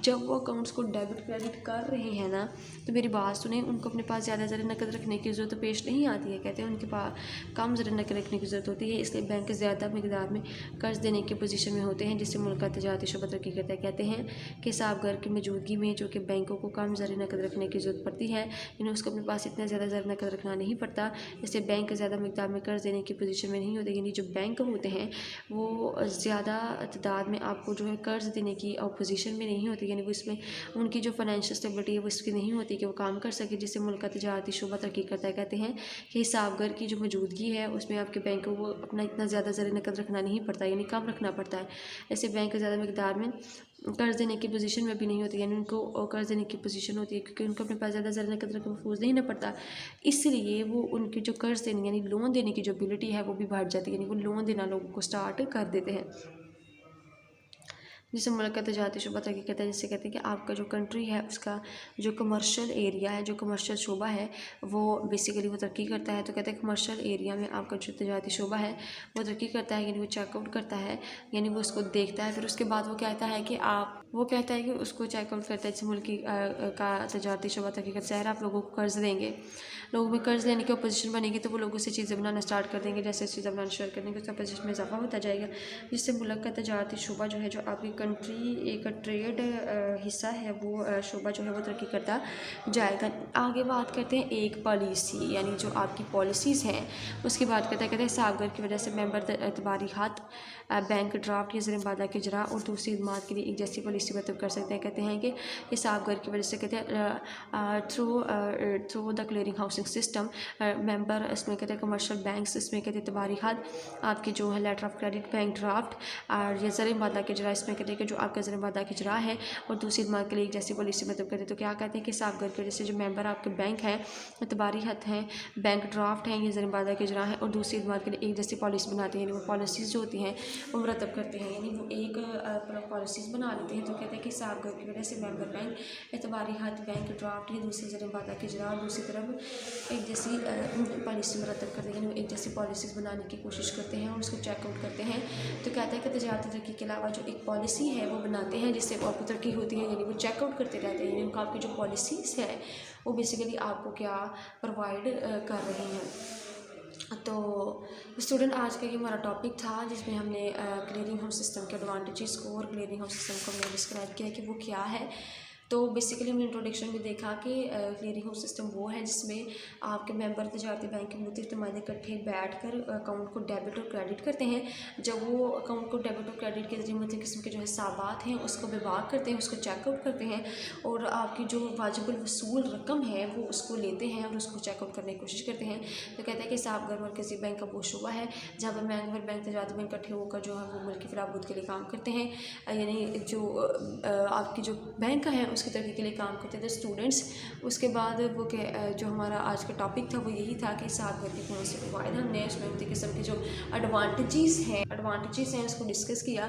جب وہ اکاؤنٹس کو ڈیبٹ کریڈٹ کر رہے ہیں نا، تو میری بات سنیں، ان کو اپنے پاس زیادہ زر نقد رکھنے کی ضرورت پیش نہیں آتی ہے۔ کہتے ہیں ان کے پاس کم زر نقد رکھنے کی ضرورت ہوتی ہے، اس لیے بینک زیادہ مقدار میں قرض دینے کی پوزیشن میں ہوتے ہیں، جس سے ملک کا تجارتی شعبہ ترقی کرتا ہے۔ کہتے ہیں کہ حساب گھر کی موجودگی میں جو کہ بینکوں کو کم زر نقد رکھنے کی ضرورت پڑتی ہے، یعنی اس کو اپنے پاس اتنا زیادہ زر نقد رکھنا نہیں پڑتا، اس سے بینک زیادہ مقدار میں قرض دینے کی پوزیشن میں نہیں ہوتے، یعنی جو بینک ہوتے ہیں وہ زیادہ تعداد میں آپ کو جو ہے قرض دینے کی پوزیشن میں نہیں ہوتی، یعنی وہ اس میں ان کی جو فائنینشیل اسٹیبلٹی ہے وہ اس کی نہیں ہوتی کہ وہ کام کر سکے، جس سے ملک کا تجارتی شعبہ ترقی کرتا ہے۔ کہتے ہیں کہ حساب گھر کی جو موجودگی ہے اس میں آپ کے بینکوں کو اپنا اتنا زیادہ زر نقد رکھنا نہیں پڑتا، یعنی کم رکھنا پڑتا ہے، ایسے بینک زیادہ مقدار میں قرض دینے کی پوزیشن میں بھی نہیں ہوتی، یعنی ان کو قرض دینے کی پوزیشن ہوتی ہے کیونکہ ان کو اپنے پاس زیادہ زر نقد رکھ محفوظ نہیں نہ پڑتا، اس لیے وہ ان کی جو قرض دینے یعنی لون دینے کی جو ابیلٹی ہے وہ بھی بڑھ جاتی ہے، یعنی وہ لون دینا لوگوں کو سٹارٹ کر دیتے ہیں، جسے ملک کا تجارتی شعبہ ترقی کرتا ہے۔ جس سے کہتے ہیں کہ آپ کا جو کنٹری ہے اس کا جو کمرشل ایریا ہے، جو کمرشل شعبہ ہے وہ بیسیکلی وہ ترقی کرتا ہے۔ تو کہتے ہیں کمرشل ایریا میں آپ کا جو تجارتی شعبہ ہے وہ ترقی کرتا ہے، یعنی وہ چیک آؤٹ کرتا ہے، یعنی وہ اس کو دیکھتا ہے، پھر اس کے بعد وہ کہتا ہے کہ اس کو چیک آؤٹ کرتا ہے جس ملک کا تجارتی شعبہ ترقی کرتا ہے۔ ظاہر آپ لوگوں کو قرض دیں گے، لوگوں میں قرض لینے کی اپوزیشن بنے گی تو وہ لوگوں سے چیزیں بنانا اسٹارٹ کر دیں گے، جیسے چیزیں بنانا شروع کر دیں گے اس کا اپوزیشن میں اضافہ ہوتا جائے گا، جس سے ملک کا تجارتی شعبہ جو ہے جو آپ کی کنٹری ایک ٹریڈ حصہ ہے وہ شعبہ جو ہے وہ ترقی کرتا جائے گا۔ آگے بات کرتے ہیں ایک پالیسی، یعنی جو آپ کی پالیسیز ہیں اس کی بات کرتے ہیں۔ کہتے ہیں حساب گھر کی وجہ سے ممبر اعتباری خط، بینک ڈرافٹ یا زر مبادلہ کے اجراء اور دوسری خدمات کے لیے ایک جیسی پالیسی مرتب کر سکتے ہیں۔ کہتے ہیں کہ حساب گھر کی وجہ سے کہتے ہیں through the clearing housing system member, اس میں کہتے ہیں کمرشل بینکس، اس میں کہتے ہیں اعتباری خط، آپ کی جو ہے letter of credit, bank draft اور یا زر مبادلہ کے اجراء، اس میں کہتے ہیں کہ جو آپ کا زر مبادلہ کے اجراء ہے اور دوسری خدمات کے لیے ایک جیسی پالیسی مرتب کرتے ہیں۔ تو کیا کہتے ہیں کہ حساب گھر کی وجہ سے جو ممبر آپ کے بینک ہیں، اعتباری خط ہیں، بینک ڈرافٹ ہیں، یہ زر مبادلہ کے اجراء ہیں اور دوسری خدمات کے لیے ایک جیسی پالیسی بناتے ہیں، یعنی وہ پالیسیز جو ہوتی ہیں وہ مرتب کرتے ہیں، یعنی وہ ایک پالیسیز بنا لیتے ہیں۔ تو کہتے ہیں کہ حساب گھر کی وجہ سے ممبر بینک اعتباری خط، بینک ڈرافٹ یا دوسری زر مبادلہ کے اجراء اور دوسری طرف ایک جیسی پالیسی مرتب کرتے ہیں، یعنی وہ ایک جیسی پالیسیز بنانے کی کوشش کرتے ہیں اور اس کو چیک آؤٹ کرتے ہیں۔ تو کہتے ہیں کہ تجارتی ترقی کے علاوہ جو ایک پالیسی ہے وہ بناتے ہیں جس سے آپ کو ترقی ہوتی ہے، یعنی وہ چیک آؤٹ کرتے رہتے ہیں، یعنی آپ کی جو پالیسیز ہے وہ بیسیکلی آپ کو کیا پرووائڈ کر رہی ہیں۔ تو اسٹوڈنٹ آج کا یہ ہمارا ٹاپک تھا جس میں ہم نے کلیئرنگ ہاؤس سسٹم کے ایڈوانٹیجز کو اور کلیئرنگ ہاؤس سسٹم کو ہم نے ڈسکرائب کیا کہ وہ کیا ہے۔ تو بیسیکلی ہم نے انٹروڈکشن میں دیکھا کہ کلیئرنگ ہاؤس سسٹم وہ ہے جس میں آپ کے ممبر تجارتی بینک کے مختلف نمائندے اکٹھے بیٹھ کر اکاؤنٹ کو ڈیبٹ اور کریڈٹ کرتے ہیں. جب وہ اکاؤنٹ کو ڈیبٹ اور کریڈٹ کے ذریعے مختلف قسم کے جو حسابات ہیں اس کو بباغ کرتے ہیں, اس کو چیک آؤٹ کرتے ہیں اور آپ کی جو واجب الوصول رقم ہے وہ اس کو لیتے ہیں اور اس کو چیک آؤٹ کرنے کی کوشش کرتے ہیں. تو کہتے ہیں کہ حساب گھر مرکزی بینک کا وہ شعبہ ہے جہاں پر ممبر بینک تجارتی بینک اکٹھے ہو کر جو ہے وہ ملکی فلاح بہبود کے لیے کام کرتے ہیں, یعنی جو آپ کی جو بینک ہے اس کی ترقی کے لیے کام کرتے تھے اسٹوڈنٹس. اس کے بعد وہ کہ جو ہمارا آج کا ٹاپک تھا وہ یہی تھا کہ حساب گھر کے کون سے فوائد, ہم نے اس میں مختلف قسم کے جو ایڈوانٹیجز ہیں اس کو ڈسکس کیا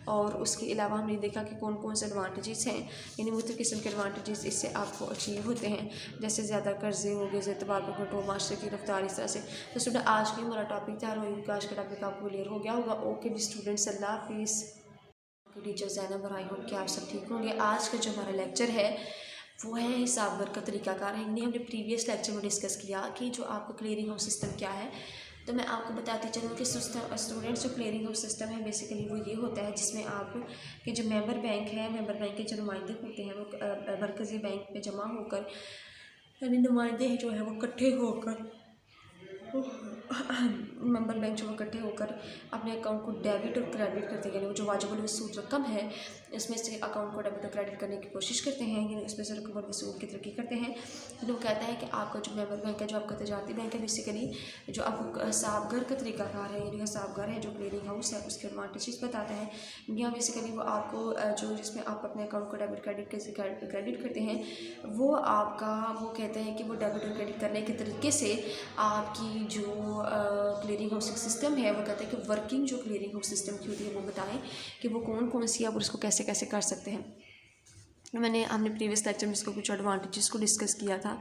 اور اس کے علاوہ ہم نے دیکھا کہ کون کون سے ایڈوانٹیجز ہیں, یعنی مختلف قسم کے ایڈوانٹیجز اس سے آپ کو اچیو ہوتے ہیں, جیسے زیادہ قرضے ہو گئے, اعتبار پر کنٹرول, معاشرے کی رفتار, اس طرح سے. تو اسٹوڈنٹ آج کی ہمارا ٹاپک تھا, اور آج کا ٹاپک آپ کو کلیئر ہو گیا ہوگا. اوکے جی اسٹوڈنٹس, اللہ حافظ. ٹیچر زینب, اور آئی ہوپ کہ آپ سب ٹھیک ہوں گے. آج کا جو ہمارا لیکچر ہے وہ ہے حساب گھر کا طریقہ کار. ہم نے پریویس لیکچر میں ڈسکس کیا کہ جو آپ کا کلیئرنگ ہاؤس سسٹم کیا ہے. تو میں آپ کو بتاتی چلوں کہ اسٹوڈنٹس جو کلیئرنگ ہاؤس سسٹم ہے بیسیکلی وہ یہ ہوتا ہے جس میں آپ کے جو ممبر بینک ہے, ممبر بینک کے جو نمائندے ہوتے ہیں وہ مرکزی بینک میں جمع ہو کر, یعنی نمائندے جو ہیں وہ اکٹھے ہو کر ممبر بینک جو اکٹھے ہو کر اپنے اکاؤنٹ کو ڈیبٹ اور کریڈٹ کرتے ہیں, یعنی وہ جو واجب الوصول رقم ہے اس میں سے اکاؤنٹ کو ڈیبٹ اور کریڈٹ کرنے کی کوشش کرتے ہیں, یعنی اس میں سے رقم الوصول کی ترقی کرتے ہیں. تو وہ کہتا ہے کہ آپ کا جو ممبر بینک ہے, جو آپ کا تجارتی بینک ہے, بیسیکلی جو آپ کو حساب گھر کا طریقہ کار ہے, یعنی حساب گھر ہے جو کلیئرنگ ہاؤس ہے اس کے ایڈوانٹیجز بتاتا ہے. یہاں بیسیکلی وہ آپ کو جو جس میں آپ اپنے اکاؤنٹ کو ڈیبٹ کریڈٹ کرتے ہیں, وہ آپ کا وہ کہتے ہیں کہ وہ ڈیبٹ اور کریڈٹ کرنے کے طریقے سے آپ کی جو کلیئرنگ ہاؤس سسٹم ہے وہ کہتے ہیں کہ ورکنگ جو کلیئرنگ ہاؤس سسٹم کی ہوتی ہے وہ بتائیں کہ وہ کون سی ہے اور اس کو کیسے کر سکتے ہیں. ہم نے پریویس لیکچر میں اس کو کچھ ایڈوانٹیجز کو ڈسکس کیا تھا.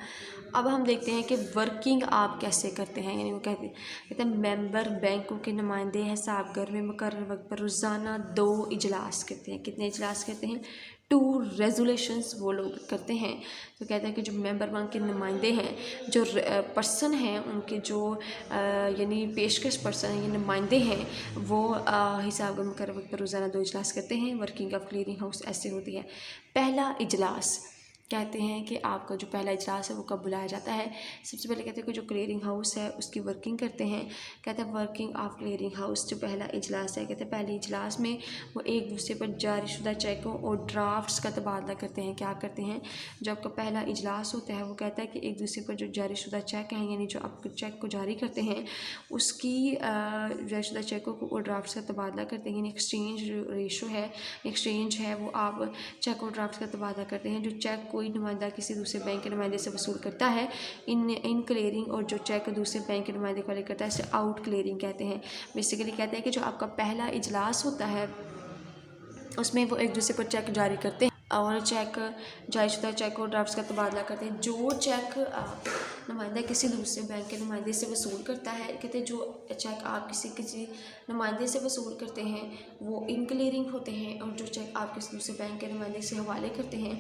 اب ہم دیکھتے ہیں کہ ورکنگ آپ کیسے کرتے ہیں, یعنی وہ کہتے ہیں ممبر بینکوں کے نمائندے حساب گھر میں مقرر وقت پر روزانہ 2 اجلاس کرتے ہیں. کتنے اجلاس کرتے ہیں؟ 2 ریزولیشنز وہ لوگ کرتے ہیں. تو کہتے ہیں کہ جو ممبر بینک کے نمائندے ہیں, جو پرسن ہیں ان کے جو یعنی پیشکش پرسن ہیں, یہ نمائندے ہیں, وہ حساب گھر مقرر وقت پر روزانہ 2 اجلاس کرتے ہیں. ورکنگ آف کلیئرنگ ہاؤس ایسے ہوتی ہے. پہلا اجلاس کہتے ہیں کہ آپ کا جو پہلا اجلاس ہے وہ کب بلایا جاتا ہے. سب سے پہلے کہتے ہیں کہ جو کلیئرنگ ہاؤس ہے اس کی ورکنگ کرتے ہیں. کہتے ہیں ورکنگ آف کلیئرنگ ہاؤس جو پہلا اجلاس ہے, کہتے ہیں پہلے اجلاس میں وہ ایک دوسرے پر جاری شدہ چیکوں اور ڈرافٹس کا تبادلہ کرتے ہیں. کیا کرتے ہیں؟ جو آپ کا پہلا اجلاس ہوتا ہے وہ کہتا ہے کہ ایک دوسرے پر جو جاری شدہ چیک ہیں, یعنی جو آپ چیک کو جاری کرتے ہیں اس کی جاری شدہ چیکوں کو اور ڈرافٹس کا تبادلہ کرتے ہیں. یعنی ایکسچینج ریشو ہے, ایکسچینج ہے, وہ آپ چیک اور ڈرافٹس کا تبادلہ کرتے ہیں. جو چیک کوئی نمائندہ کسی دوسرے بینک کے نمائندے سے وصول کرتا ہے, ان کلیئرنگ, اور جو چیک دوسرے بینک کے نمائندے کو لے کرتا ہے اسے آؤٹ کلیئرنگ کہتے ہیں. بیسیکلی کہتے ہیں کہ جو آپ کا پہلا اجلاس ہوتا ہے اس میں وہ ایک دوسرے پر چیک جاری کرتے ہیں اور چیک جاری شدہ چیک اور ڈرافٹس کا تبادلہ کرتے ہیں. جو چیک نمائندہ کسی دوسرے بینک کے نمائندے سے وصول کرتا ہے, کہتے ہیں جو چیک آپ کسی نمائندے سے وصول کرتے ہیں وہ ان کلیئرنگ ہوتے ہیں, اور جو چیک آپ کسی دوسرے بینک کے نمائندے سے حوالے کرتے ہیں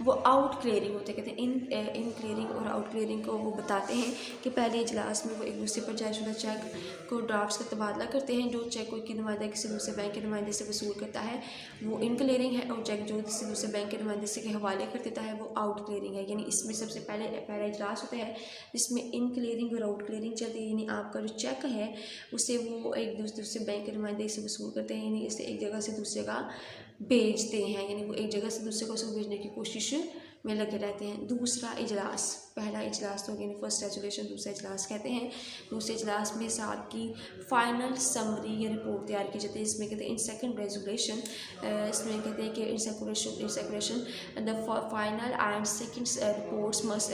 وہ آؤٹ کلیئرنگ ہوتے ہیں. کہتے ہیں ان کلیئرنگ اور آؤٹ کلیئرنگ کو وہ بتاتے ہیں کہ پہلے اجلاس میں وہ ایک دوسرے پر جاری شدہ چیک کو ڈرافٹس کا تبادلہ کرتے ہیں. جو چیک کوئی نمائندہ کسی دوسرے بینک کے نمائندے سے وصول کرتا ہے وہ ان کلیئرنگ ہے, اور چیک جو کسی دوسرے بینک کے نمائندے سے کے حوالے کر دیتا ہے وہ آؤٹ کلیئرنگ ہے. یعنی اس میں سب سے پہلا اجلاس ہوتا ہے جس میں ان کلیئرنگ اور آؤٹ کلیئرنگ چلتی ہے. یعنی آپ کا جو چیک ہے اسے وہ ایک دوسرے بینک کے نمائندے سے وصول کرتے ہیں, یعنی اسے ایک جگہ سے دوسری جگہ بھیجتے ہیں, یعنی وہ ایک جگہ سے دوسرے کو اس کو بھیجنے کی کوشش میں لگے رہتے ہیں. دوسرا اجلاس, پہلا اجلاس تو یعنی فرسٹ ریزولیشن, دوسرا اجلاس کہتے ہیں. دوسرے اجلاس میں ساتھ کی فائنل سمری یا رپورٹ تیار کی جاتی ہے. اس میں کہتے ہیں ان سیکنڈ ریزولیشن, اس میں کہتے ہیں کہ in securitisation the final and second reports must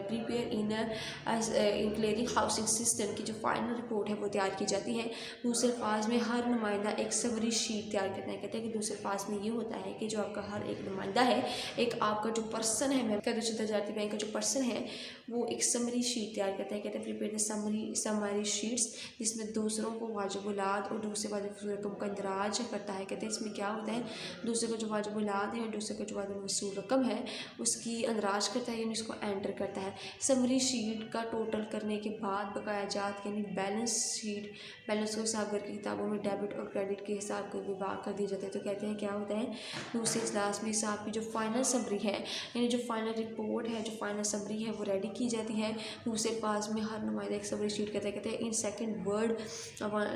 prepare in clearing housing system کی جو فائنل رپورٹ ہے وہ تیار کی جاتی ہے. دوسرے الفاظ میں ہر نمائندہ ایک سمری شیٹ تیار کرتا ہے. کہتے ہیں کہ دوسرے الفاظ میں یہ ہوتا ہے کہ جو آپ کا ہر ایک نمائندہ ہے, ایک آپ کا جو پرسن ہے, میں کہتے ہیں تجارتی بینک کا جو پرسن ہے ہے وہ ایک سمری شیٹ تیار کرتا ہے. کہتے ہیں پریپیئر دا سمری شیٹس، جس میں دوسروں کو واجب الاد اور دوسرے واجب وصول رقم کا اندراج کرتا ہے. کہتے ہیں اس میں کیا ہوتا ہے، دوسرے کو جو واجب الاد ہے اور دوسرے کو جو واجب وصول رقم ہے اس کی اندراج کرتا ہے، یعنی اس کو انٹر کرتا ہے. سمری شیٹ کا ٹوٹل کرنے کے بعد بقایا جات یعنی بیلنس کو حساب کر کے کتابوں میں ڈیبٹ اور کریڈٹ کے حساب کو وباگ کر دیا جاتا ہے. تو کہتے ہیں کیا ہوتا ہے، دوسرے اجلاس میں حساب کی جو فائنل سمری ہے، یعنی جو فائنل رپورٹ ہے، جو فائنل سمری ہے وہ ریڈی کی جاتی ہے. دوسرے الفاظ میں ہر نمائندہ ایک سمری شیٹ کرتا ہے. کہتے ہیں ان سیکنڈ ورڈ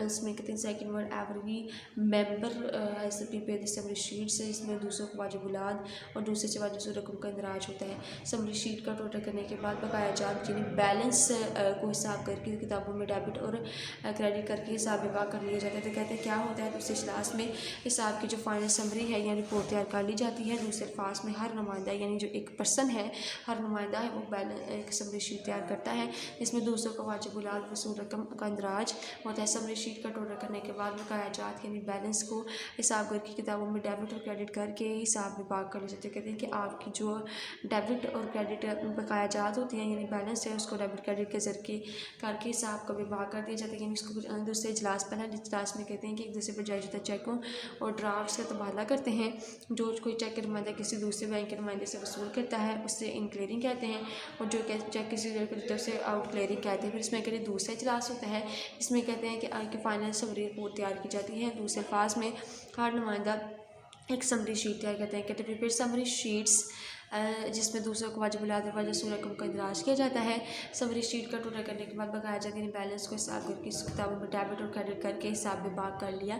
اس میں کہتے ہیں second word every member is prepare the summary sheets, اس میں دوسروں کو واجب الاد اور دوسرے سے واجب وصول رقم کا اندراج ہوتا ہے. سمری شیٹ کا ٹوٹل کرنے کے بعد بقایا جات یعنی بیلنس کو حساب کر کے کتابوں میں ڈیبٹ اور کریڈٹ کر کے حساب وباگ کر لیا جاتا ہے. تو کہتے ہیں کیا ہوتا ہے، دوسرے اجلاس میں حساب کی جو فائنل سمری ہے یا رپورٹ تیار کر لی جاتی ہے. دوسرے الفاظ میں ہر نمائندہ یعنی جو ایک پرسن ہے، ہر نمائندہ ہے وہ ایک سمری شیٹ تیار کرتا ہے جس میں دوسروں کو واجب الاد وصول رقم کا اندراج ہوتا ہے. سمری شیٹ کا ٹوٹل کرنے کے بعد بقایا جات یعنی بیلنس کو حساب کر کے کتابوں میں ڈیبٹ اور کریڈٹ کر کے حساب وباگ کر لیا جاتا ہے. کہتے ہیں کہ آپ کی جو ڈیبٹ اور کریڈٹ بقایا جات ہوتی ہیں یعنی بیلنس ہے، اس کو ڈیبٹ کریڈٹ کے ذریعے کر کے حساب کا وباگ کر دیا جاتا ہے. یعنی اس کو دوسرے اجلاس پہلا اجلاس میں کہتے ہیں کہ ایک دوسرے پر جاری شدہ چیکوں اور ڈرافٹس کا تبادلہ کرتے ہیں. جو کوئی چیک کا نمائندہ کسی دوسرے بینک کے نمائندے سے وصول کرتا ہے اس سے ان کلیئرنگ کہتے ہیں، اور جو چیک کسی کی طرف سے آؤٹ کلیئرنگ کہتے ہیں. پھر اس میں کہتے ہیں دوسرا اجلاس ہوتا ہے، اس میں کہتے ہیں کہ فائنل سمری رپورٹ تیار کی جاتی ہے. دوسرے الفاظ میں ہر نمائندہ ایک سمری شیٹ تیار کرتے ہیں. کہتے ہیں پریپیئر سمری شیٹس جس میں دوسروں کو واجب الاد اور واجب وصول رقم کا اندراج کیا جاتا ہے. سمری شیٹ کا ٹوٹل کرنے کے بعد بقایا جاتا ہے بیلنس کو حساب کر کے اس کتابوں میں ڈیبٹ اور کریڈٹ کر کے حساب وباگ کر لیا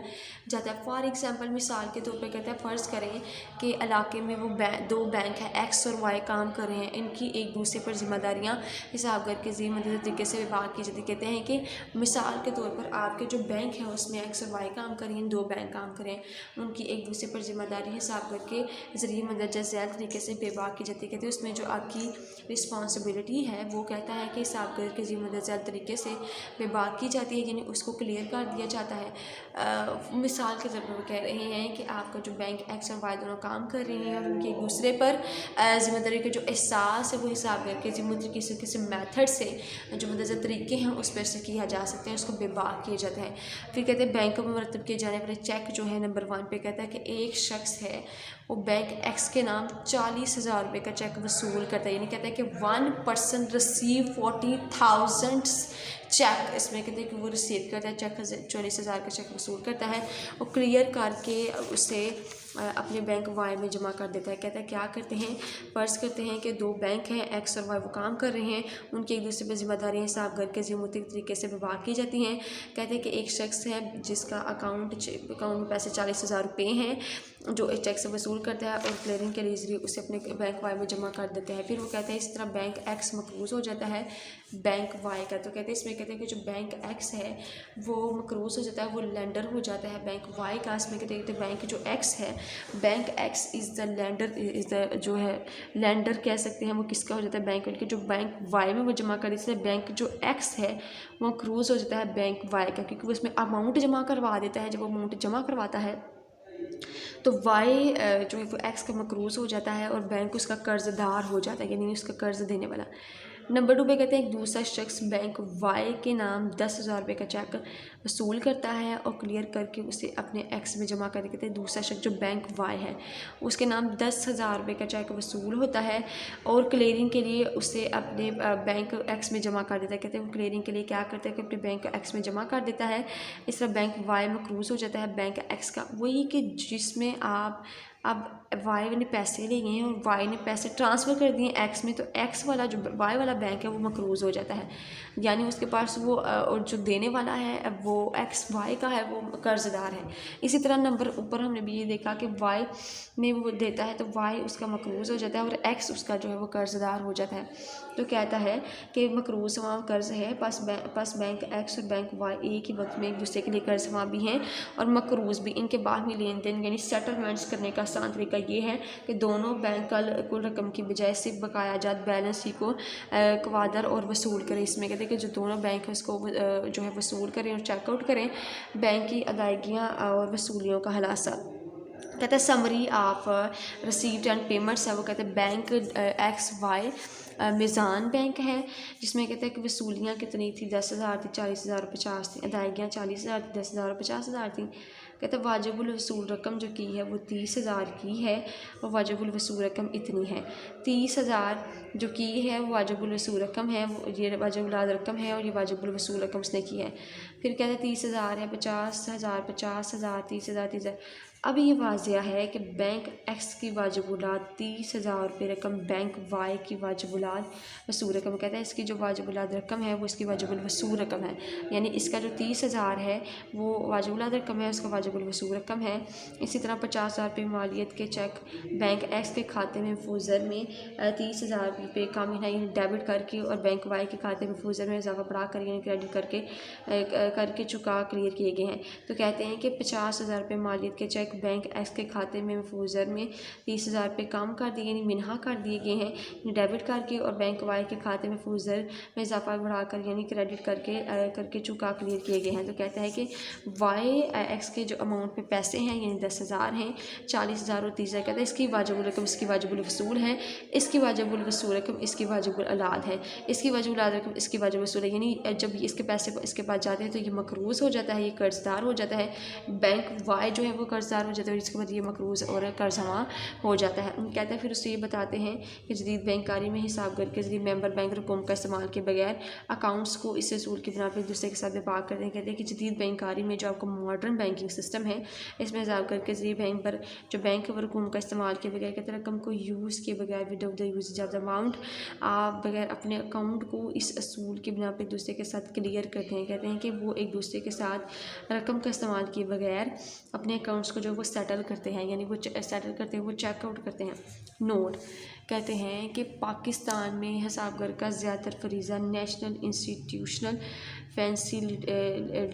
جاتا ہے. فار ایگزامپل مثال کے طور پہ کہتے ہیں فرض کریں کہ علاقے میں وہ دو بینک ہیں ایکس اور وائی کام کر رہے ہیں، ان کی ایک دوسرے پر ذمہ داریاں حساب کر کے مندرجہ طریقے سے وباگ کی جاتی. کہتے ہیں کہ مثال کے طور پر آپ کے جو بینک ہیں اس میں ایکس اور وائی کام کر رہے ہیں، دو بینک کام کریں، ان کی ایک دوسرے پر ذمہ داری حساب کر کے ذریعے مندرجہ ذیل طریقے سے وباگ کی جاتی ہے. کہتے ہیں اس میں جو آپ کی رسپانسبلٹی ہے وہ کہتا ہے کہ حساب کر کے مندرجہ ذیل طریقے سے وباگ کی جاتی ہے، یعنی اس کو کلیئر کر دیا جاتا ہے. مثال کے طور پر وہ کہہ رہے ہیں کہ آپ کا جو بینک ایکس اور وائی دونوں کام کر رہے ہیں اور ان کے ایک دوسرے پر ذمہ داری کے جو احساس ہے وہ حساب کر کے ذمہ داری کسی میتھڈ سے جو مندرجہ طریقے ہیں اس پر سے کیا جا سکتے ہیں، اس کو وباگ کیا جاتا ہے. پھر کہتے ہیں بینکوں میں مرتب کیے جانے والے چیک جو ہے نمبر 1 پہ کہتا ہے کہ ایک شخص ہے وہ بینک ایکس کے نام 40,000 روپے کا چیک وصول کرتا ہے. یعنی کہتا ہے کہ 1 person receive 40,000 چیک، اس میں کہتے ہیں کہ وہ ریسیو کرتا ہے چیک 40,000 کا چیک وصول کرتا ہے اور کلیئر کر کے اسے اپنے بینک وائی میں جمع کر دیتا ہے. کہتا ہے کیا کرتے ہیں، فرض کرتے ہیں کہ دو بینک ہیں ایکس اور وائی، وہ کام کر رہے ہیں، ان کے ایک دوسرے پہ ذمہ داریاں حساب کر کے مختلف طریقے سے وباگ کی جاتی ہیں. کہتے ہیں کہ ایک شخص ہے جس کا اکاؤنٹ میں پیسے 40,000 روپے ہیں جو ایک چیک سے وصول کرتا ہے اور کلیئرنگ کے ذریعے اسے اپنے بینک وائی میں جمع کر دیتے ہیں. پھر وہ کہتے ہیں اس طرح بینک ایکس مقروض ہو جاتا ہے بینک وائی کا. تو کہتے ہیں اس میں کہتے ہیں کہ جو بینک ایکس ہے وہ مقروض ہو جاتا ہے، وہ لینڈر ہو جاتا ہے بینک وائی کا. اس میں کہتے ہیں کہ بینک جو ایکس ہے، بینک ایکس از دا لینڈر، از دا جو ہے لینڈر کہہ سکتے ہیں، وہ کس کا ہو جاتا ہے بینک ان کے جو بینک وائی میں وہ جمع کر دیتے ہیں. بینک جو ایکس ہے وہ مقروض ہو جاتا ہے بینک وائی کا، کیونکہ وہ اس میں اماؤنٹ جمع کروا دیتا ہے. جب وہ اماؤنٹ جمع کرواتا ہے تو وائی جو ہے وہ ایکس کا مقروض ہو جاتا ہے اور بینک اس کا قرض دار ہو جاتا ہے، یعنی اس کا قرض دینے والا. نمبر 2 پہ کہتے ہیں ایک دوسرا شخص بینک وائی کے نام 10,000 روپے کا چیک وصول کرتا ہے اور کلیئر کر کے اسے اپنے ایکس میں جمع کر دیتے ہیں. دوسرا شخص جو بینک وائی ہے اس کے نام 10,000 روپے کا چیک وصول ہوتا ہے اور کلیئرنگ کے لیے اسے اپنے بینک ایکس میں جمع کر دیتا ہے. کہتے ہیں وہ کلیئرنگ کے لیے کیا کرتا ہے کہ اپنے بینک ایکس میں جمع کر دیتا ہے. اس طرح بینک وائی مقروض ہو جاتا ہے بینک ایکس کا. وہی کہ جس میں آپ اب وائی نے پیسے لیے ہیں اور وائی نے پیسے ٹرانسفر کر دیے ایکس میں، تو ایکس والا جو وائی والا بینک ہے وہ مقروض ہو جاتا ہے، یعنی اس کے پاس وہ اور جو دینے والا ہے وہ ایکس وائی کا ہے، وہ قرض دار ہے. اسی طرح نمبر اوپر ہم نے بھی یہ دیکھا کہ وائی میں وہ دیتا ہے تو وائی اس کا مقروض ہو جاتا ہے اور ایکس اس کا جو ہے وہ قرض دار ہو جاتا ہے. تو کہتا ہے کہ مقروض وہاں قرض ہے، پس بینک ایکس اور بینک وائی ایک ہی وقت میں ایک دوسرے کے لیے قرض وہاں بھی ہیں اور مقروض بھی. ان کے بعد میں لین دین یعنی سیٹلمنٹس کرنے کا آسان طریقہ یہ ہے کہ دونوں بینک کل رقم کی بجائے صرف بقایا جات بیلنس ہی کو گوادر اور وصول کریں. اس میں کہتے ہیں کہ جو دونوں بینک ہیں اس کو جو ہے وصول کریں اور چیک آؤٹ کریں بینک کی ادائیگیاں اور وصولیوں کا خلاصہ. کہتے ہیں summary of receipt and payments ہے، وہ کہتے ہیں بینک ایکس وائی میزان بینک ہے جس میں کہتے ہیں کہ وصولیاں کتنی تھی 10,000 تھی 40,000 اور 50 تھیں، ادائیگیاں 40,000 تھی 10,000 اور 50,000 تھیں۔ کہتے ہیں واجب الوصول رقم جو کی ہے وہ 30,000 کی ہے اور واجب الوصول رقم اتنی ہے۔ 30,000 جو کی ہے وہ واجب الوصول رقم ہے، یہ واجب العاد رقم ہے اور یہ واجب الوصول رقم اس نے کی ہے۔ پھر کہتے ہیں 30,000 ہے 50,000 50,000 30,000 30,000۔ اب یہ واضح ہے کہ بینک ایکس کی واجب العاد 30,000 روپے رقم بینک وائی کی واجب العاد وصول رقم کہتا ہے اس کی جو واجب العاد رقم ہے وہ اس کی واجب الوصول رقم ہے، یعنی اس کا جو 30,000 ہے وہ واجب العاد رقم ہے، اس کا واجب الوصول رقم ہے۔ اسی طرح 50,000 روپے مالیت کے چیک بینک ایکس کے کھاتے میں محفوظ میں 30,000 روپے کام یعنی ڈیبٹ کر کے اور بینک وائی کے کھاتے میں محفوظ میں اضافہ بڑھا کر یعنی کریڈٹ کر کے چکا کلیئر کیے گئے ہیں۔ تو کہتے ہیں کہ 50,000 روپے مالیت کے چیک بینک ایکس کے کھاتے میں محفوظ میں 30,000 روپے کم کر دیے یعنی منہا کر دیے گئے ہیں، یعنی ڈیبٹ کر کے اور بینک وائی کے کھاتے میں محفوظ میں اضافہ بڑھا کر یعنی کریڈٹ کر کے چکا کلیئر کیے گئے ہیں۔ تو کہتا ہے کہ وائی ایکس کے جو اماؤنٹ میں پیسے ہیں یعنی 10,000 ہیں 40,000 اور 30,000 کہتا ہے اس کی واجب الرقم اس کی واجب الوصول ہے، اس کی واجب الوصول رقم اس کی واجب العاد ہے، اس کی واجب العاد رقم اس کی واجب الوصول ہے، یعنی جب اس کے پیسے اس کے پاس جاتے ہیں تو یہ مقروض ہو جاتا ہے، یہ قرض دار ہو جاتا ہے، بینک وائی جو ہے وہ قرض دار ہو جاتا ہے اور اس کے بعد یہ مقروض اور قرض ہوا ہو جاتا ہے۔ کہتا ہے پھر اس سے یہ بتاتے ہیں کہ جدید بینک کاری میں حساب گھر کے ذریعے ممبر بینک رقوم کا استعمال کے بغیر اکاؤنٹس کو اس اصول کی بنا پر ایک دوسرے کے ساتھ وفاق کرتے ہیں۔ کہتے ہیں کہ جدید بینک کاری میں جو آپ کو ماڈرن بینکنگ سسٹم ہے اس میں حساب گھر کے ذریعے بینک پر جو بینک رقوم کا استعمال کے بغیر کہتے ہیں رقم کو یوز کے بغیر without the usage of the amount آپ بغیر اپنے اکاؤنٹ کو اس اصول کی بنا پر ایک دوسرے کے ساتھ کلیئر کرتے ہیں۔ کہتے ہیں کہ وہ ایک دوسرے کے ساتھ رقم کا استعمال کیے بغیر اپنے اکاؤنٹس کو جو وہ سیٹل کرتے ہیں یعنی وہ سیٹل کرتے ہیں وہ چیک آؤٹ کرتے ہیں۔ نوٹ کہتے ہیں کہ پاکستان میں حساب گھر کا زیادہ تر فریضہ National Institutional Facilitations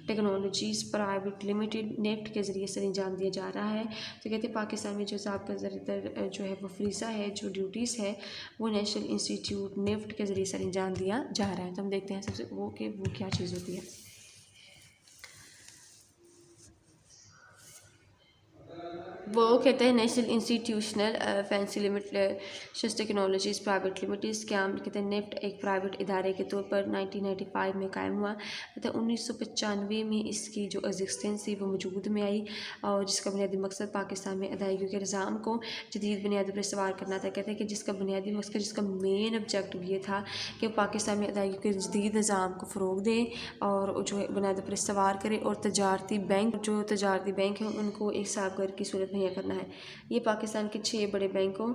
Technologies Private Limited NIFT کے ذریعے سے انجام دیا جا رہا ہے۔ تو کہتے ہیں پاکستان میں جو حساب کا زیادہ تر جو ہے وہ فریضہ ہے جو ڈیوٹیز ہے وہ نیشنل انسٹیٹیوٹ نیفٹ کے ذریعے سے انجام دیا جا رہا ہے۔ تو ہم دیکھتے ہیں سب سے وہ کہ وہ کیا چیز ہوتی ہے۔ وہ کہتے ہیں National Institutional Facilitations Technologies Private Limited قیام کہتے ہیں نیفٹ ایک پرائیویٹ ادارے کے طور پر 1995 میں قائم ہوا۔ کہتے ہیں 1995 میں اس کی جو ایگزسٹنس تھی وہ وجود میں آئی اور جس کا بنیادی مقصد پاکستان میں ادائیگیوں کے نظام کو جدید بنیادوں پر استوار کرنا تھا۔ کہتے ہیں کہ جس کا بنیادی مقصد جس کا مین آبجیکٹو یہ تھا کہ پاکستان میں ادائیگیوں کے جدید نظام کو فروغ دے اور جو ہے بنیادوں پر استوار کرے اور تجارتی بینک ہیں ان کو ایک حساب گھر کی صورت مہیا کرنا ہے۔ یہ پاکستان کے 6 بڑے بینکوں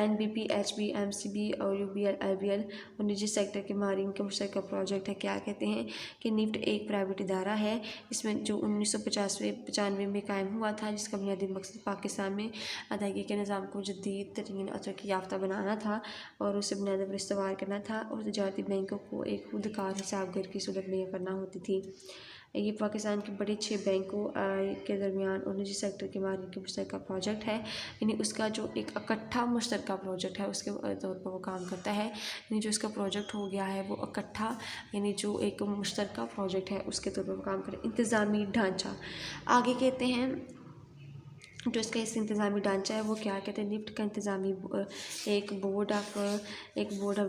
NBP HB MCB اور UBL IBL اور نجی سیکٹر کے ماہرین کا مشترکہ پروجیکٹ ہے۔ کیا کہتے ہیں کہ نیفٹ ایک پرائیویٹ ادارہ ہے اس میں جو 1995 میں قائم ہوا تھا جس کا بنیادی مقصد پاکستان میں ادائیگی کے نظام کو جدید ترین اور ترقی یافتہ بنانا تھا اور اسے بنیادوں پر استوار کرنا تھا اور تجارتی بینکوں کو ایک خود کار حساب گھر کی صورت مہیا کرنا ہوتی تھی۔ یہ پاکستان کے بڑے 6 بینکوں کے درمیان اور نجی سیکٹر کے ماہرین کے مشترکہ پروجیکٹ ہے، یعنی اس کا جو ایک اکٹھا مشترکہ پروجیکٹ ہے اس کے طور پر وہ کام کرتا ہے، یعنی جو اس کا پروجیکٹ ہو گیا ہے وہ اکٹھا یعنی جو ایک مشترکہ پروجیکٹ ہے اس کے طور پر وہ کام کرے۔ انتظامی ڈھانچہ آگے کہتے ہیں جو اس کا اس انتظامی ڈھانچہ ہے وہ کیا کہتے ہیں نیفٹ کا انتظامی ایک بورڈ آف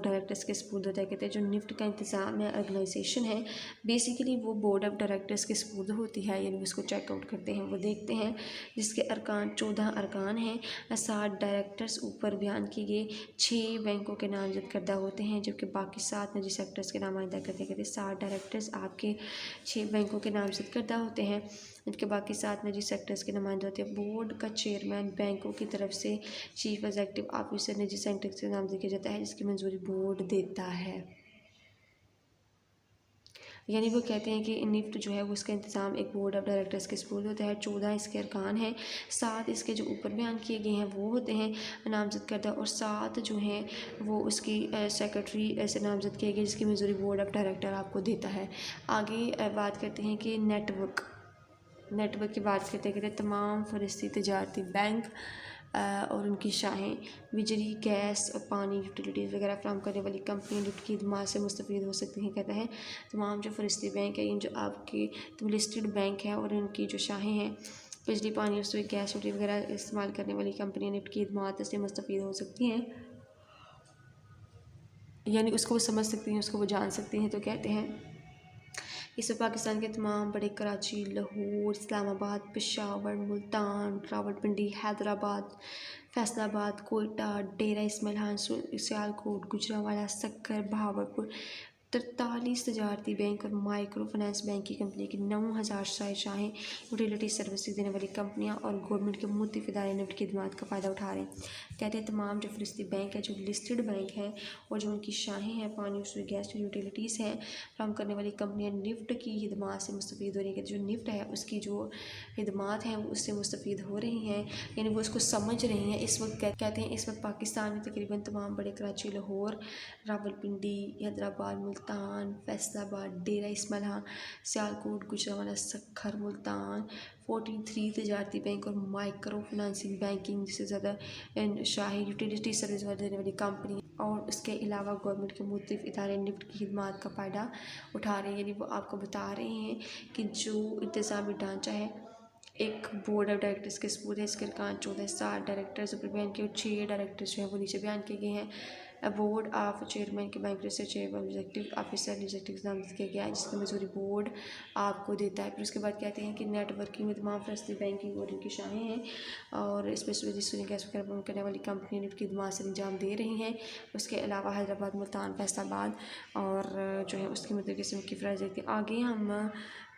ڈائریکٹرز کے سپرد ہوتا ہے۔ کہتے ہیں جو نیفٹ کا انتظام ہے آرگنائزیشن ہے بیسیکلی وہ بورڈ آف ڈائریکٹرز کے سپرد ہوتی ہے، یعنی اس کو چیک آؤٹ کرتے ہیں وہ دیکھتے ہیں جس کے ارکان 14 ارکان ہیں۔ 7 ڈائریکٹرز اوپر بیان کیے گئے 6 بینکوں کے نامزد کردہ ہوتے ہیں جبکہ باقی 7 نجی سیکٹرز کے نمائندہ کرتے ہیں۔ کہتے ہیں 7 ڈائریکٹرز آپ کے 6 بینکوں کے نامزد کردہ ہوتے ہیں جبکہ باقی 7 نجی سیکٹرز کے نمائندے ہوتے ہیں۔ بورڈ کا چیئرمین بینکوں کی طرف سے چیف ایگزیکٹو آفیسر نجی سیکٹر سے نامزد کیا جاتا ہے جس کی منظوری بورڈ دیتا ہے۔ یعنی وہ کہتے ہیں کہ نیفٹ جو ہے وہ اس کا انتظام ایک بورڈ آف ڈائریکٹرز کے سپرد ہوتا ہے۔ 14 اس کے ارکان ہیں، 7 اس کے جو اوپر بیان کیے گئے ہیں وہ ہوتے ہیں نامزد کردہ اور 7 جو ہیں وہ اس کی سیکرٹری سے نامزد کیے گئے جس کی منظوری بورڈ آف ڈائریکٹر آپ کو دیتا ہے۔ آگے بات کرتے ہیں کہ نیٹ ورک کی بات کرتے ہیں کہ تمام فہرستی تجارتی بینک اور ان کی شاخیں بجلی گیس اور پانی یوٹیلیٹیز وغیرہ فراہم کرنے والی کمپنیاں نیفٹ کی خدمات سے مستفید ہو سکتی ہیں۔ کہتا ہے تمام جو فہرستی بینک ہیں جو آپ کے لسٹڈ بینک ہیں اور ان کی جو شاخیں ہیں بجلی پانی رسوئی گیس یوٹیلیٹی وغیرہ استعمال کرنے والی کمپنیاں نیفٹ کی خدمات سے مستفید ہو سکتی ہیں۔ یعنی اس کو وہ سمجھ سکتی ہیں، اس کو وہ جان سکتی ہیں. تو کہتے ہیں اس میں پاکستان کے تمام بڑے کراچی، لاہور، اسلام آباد، پشاور، ملتان، راولپنڈی، حیدرآباد، فیصل آباد، کوئٹہ، ڈیرہ اسماعیل خان، سیالکوٹ، گوجرانوالہ، سکر، بہاولپور 43 تجارتی بینک اور مائکرو فنانس بینک کی کمپنی کی 9000 شاہیں یوٹیلیٹی سروسز دینے والی کمپنیاں اور گورنمنٹ کے مختلف ادارے نفٹ کی خدمات کا فائدہ اٹھا رہے ہیں. کہتے ہیں تمام جو فہرستی بینک ہیں، جو لسٹڈ بینک ہیں اور جو ان کی شاہیں ہیں، پانی اور گیس جو یوٹیلیٹیز ہیں فراہم کرنے والی کمپنیاں نفٹ کی خدمات سے مستفید ہو رہی ہیں. جو نفٹ ہے اس کی جو خدمات ہیں اس سے مستفید ہو رہی ہیں، یعنی وہ اس کو سمجھ رہی ہیں. اس وقت کہتے ہیں اس وقت پاکستان میں تقریباً تمام بڑے کراچی، لاہور، راولپنڈی، حیدرآباد، ملتان، فیصل آباد، ڈیرہ اسماعیل خان، سیالکوٹ، گوجرانوالہ، سکھر، ملتان 43 تجارتی بینک اور مائکرو فنانسنگ بینکنگ سے زیادہ شاہیں یوٹیلیٹی سروس دینے والی کمپنی اور اس کے علاوہ گورنمنٹ کے مختلف ادارے نفٹ کی خدمات کا فائدہ اٹھا رہے ہیں. یعنی وہ آپ کو بتا رہے ہیں کہ جو انتظامی ڈھانچہ ہے، ایک بورڈ آف ڈائریکٹرز کے ثبوت ہے، اس کے ارکان 14 7 ڈائریکٹرز اوپر بیان کے اور 6 ڈائریکٹرز جو ہیں وہ نیچے بیان کیے گئے ہیں. بورڈ آف چیئرمین کے بینک سے چیئر ایگزیکٹو آفیسر ایگزیکٹو نامزد کیا گیا ہے، جس کا میسوری بورڈ آپ کو دیتا ہے. پھر اس کے بعد کہتے ہیں کہ نیٹ ورکنگ میں تمام فہرستی بینکنگ اور ان کی شاہیں ہیں اور اس میں رجسٹرنگ گیس وغیرہ کرنے والی کمپنی نفٹ کی خدمات سے انجام دے رہی ہیں. اس کے علاوہ حیدرآباد، ملتان، فیصل آباد اور جو ہے اس کی مدد قسم کی فرائض دیتی ہیں. آگے ہم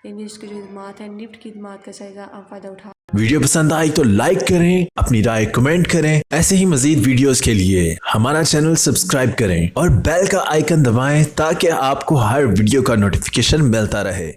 یعنی اس کی جو خدمات ہیں نفٹ کی خدمات کا فائدہ اٹھا. ویڈیو پسند آئی تو لائک کریں، اپنی رائے کمنٹ کریں. ایسے ہی مزید ویڈیوز کے لیے ہمارا چینل سبسکرائب کریں اور بیل کا آئیکن دبائیں تاکہ آپ کو ہر ویڈیو کا نوٹیفیکیشن ملتا رہے.